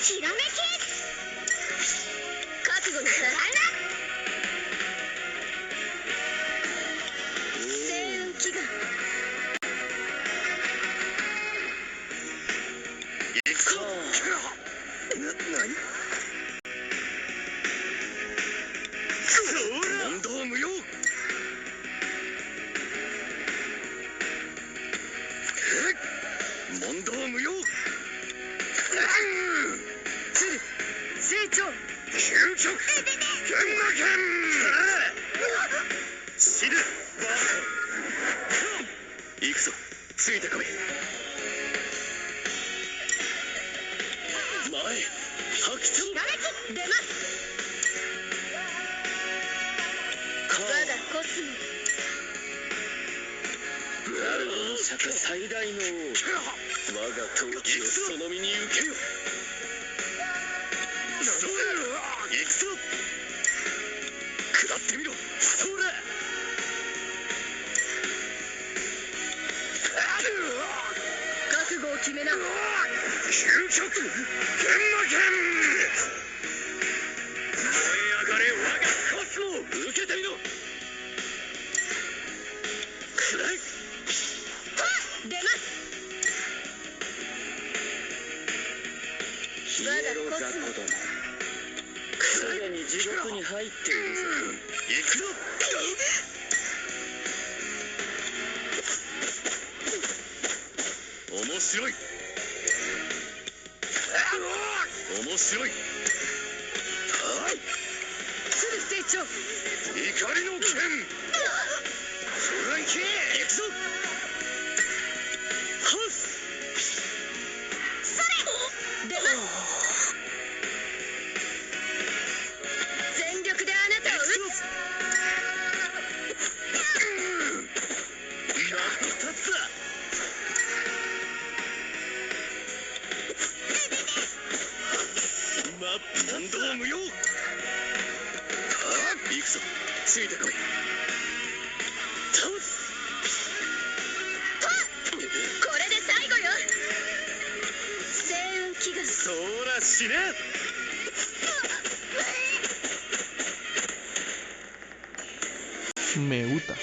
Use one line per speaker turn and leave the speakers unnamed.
ひらめき覚悟のさら星雲祈願
行くぞ。何問答無用。問答無用。
成長
究極剣魔剣。死ぬバカ。行くぞ、ついてこい。前白鳥。
ひらめき出ます。我がコスモ
大釈最大の王、我が闘気をその身に受けよ。行くぞ。食らってみろ。それ
覚悟を決めな。
究極剣魔剣。燃え上がれ我がコスモ。受けてみろ。くらえ。
出ます。我がコスモ
すでに地獄に入っているぞ。行くぞ。面白い。面白い。
鶴成長
怒りの剣。フランキー。行くぞ。ハス。
出ます。全力であなたを撃つ。
真っ二つだ。問答無用。行くぞ、ついてこい。倒す。
これで最後よ。星雲祈願
そら死ね。
Me gusta.